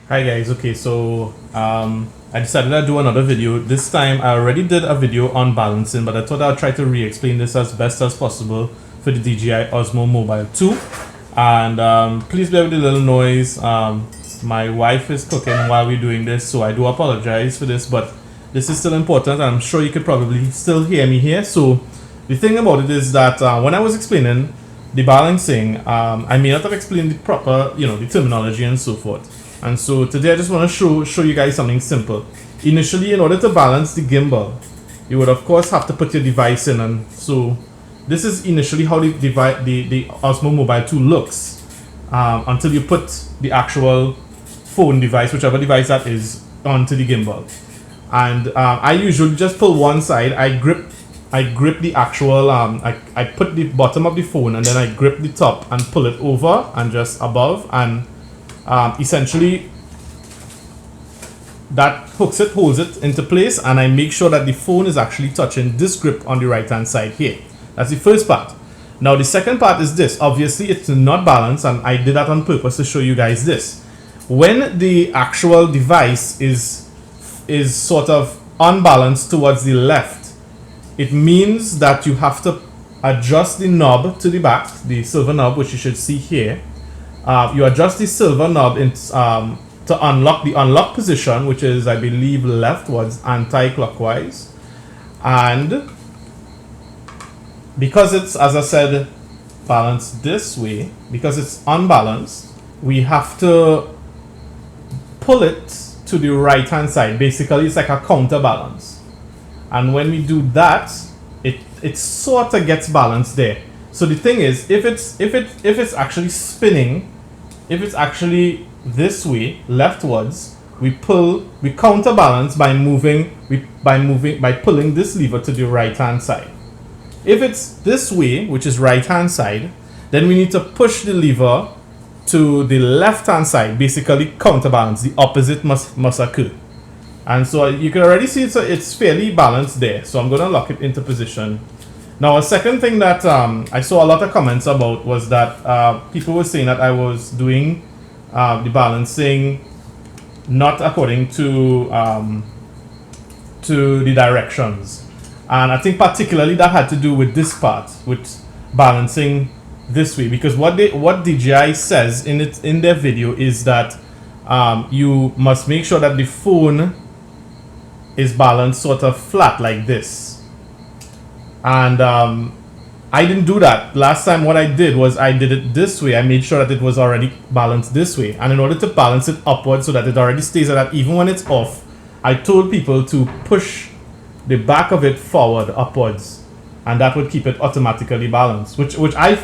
Hi guys, okay, so I decided to do another video. This time I already did a video on balancing, but I thought I'd try to re-explain this as best as possible for the DJI OSMO Mobile 2. And please bear with the little noise. My wife is cooking while we're doing this, so I do apologize for this, but this is still important. I'm sure you could probably still hear me here. So the thing about it is that when I was explaining the balancing, I may not have explained the proper, the terminology and so forth. And so today I just want to show you guys something simple. Initially, in order to balance the gimbal, you would of course have to put your device in, and so this is initially how the Osmo Mobile 2 looks until you put the actual phone device, whichever device that is, onto the gimbal. And I usually just pull one side. I grip the actual I put the bottom of the phone and then I grip the top and pull it over and just above, and essentially that holds it into place, and I make sure that the phone is actually touching this grip on the right hand side here. That's the first part. Now the second part is this. Obviously it's not balanced, and I did that on purpose to show you guys this. When the actual device is sort of unbalanced towards the left, it means that you have to adjust the knob to the back, the silver knob, which you should see here. You adjust the silver knob to unlock the unlock position, which is, I believe, leftwards, anti-clockwise. And because it's, as I said, balanced this way, because it's unbalanced, we have to pull it to the right hand side. Basically, it's like a counterbalance. And when we do that, it sort of gets balanced there. So the thing is, if it's actually spinning, if it's actually this way, leftwards, we counterbalance by pulling this lever to the right hand side. If it's this way, which is right hand side, then we need to push the lever to the left hand side, basically counterbalance. The opposite must occur. And so you can already see it's fairly balanced there. So I'm going to lock it into position. Now, a second thing that I saw a lot of comments about was that people were saying that I was doing the balancing not according to the directions. And I think particularly that had to do with this part, with balancing this way, because what DJI says in their video is that you must make sure that the phone is balanced sort of flat like this. And I didn't do that. Last time what I did was I did it this way. I made sure that it was already balanced this way. And in order to balance it upwards so that it already stays like that even when it's off, I told people to push the back of it forward upwards, and that would keep it automatically balanced, which I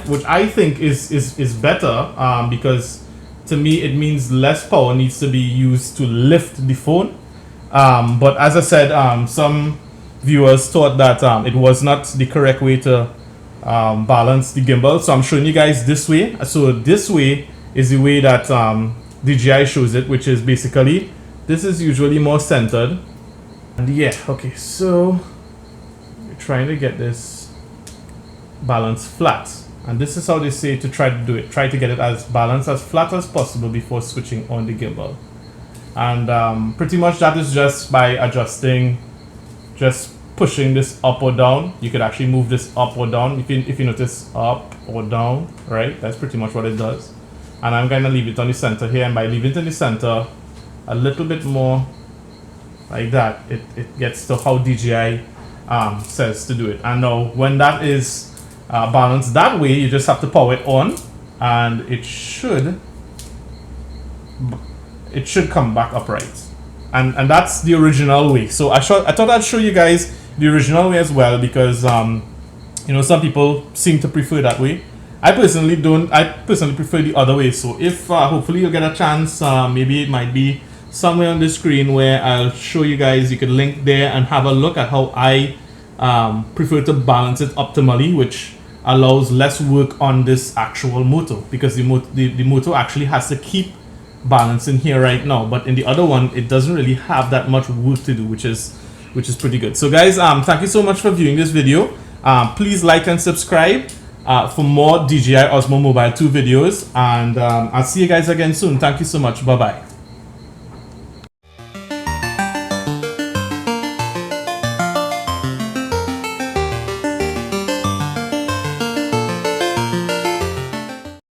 think is better, because to me it means less power needs to be used to lift the phone. But as I said, some viewers thought that it was not the correct way to balance the gimbal, so I'm showing you guys this way. So this way is the way that DJI shows it, which is basically, this is usually more centered. And yeah, okay, so we're trying to get this balance flat, and this is how they say to try to do it. Try to get it as balanced as flat as possible before switching on the gimbal. And pretty much that is just by adjusting, just pushing this up or down. You could actually move this up or down if you notice, up or down, right? That's pretty much what it does. And I'm going to leave it on the center here, and by leaving it in the center a little bit more like that, it gets to how DJI says to do it. And now when that is balanced that way, you just have to power it on, and it should come back upright. And that's the original way. So I thought I'd show you guys the original way as well, because some people seem to prefer that way. I personally don't. I personally prefer the other way. So if hopefully you'll get a chance, maybe it might be somewhere on the screen where I'll show you guys. You can link there and have a look at how I prefer to balance it optimally, which allows less work on this actual motor, because the motor actually has to keep balancing here right now, but in the other one it doesn't really have that much work to do, which is pretty good. So guys, thank you so much for viewing this video. Please like and subscribe for more DJI OSMO Mobile 2 videos, and I'll see you guys again soon. Thank you so much. Bye bye.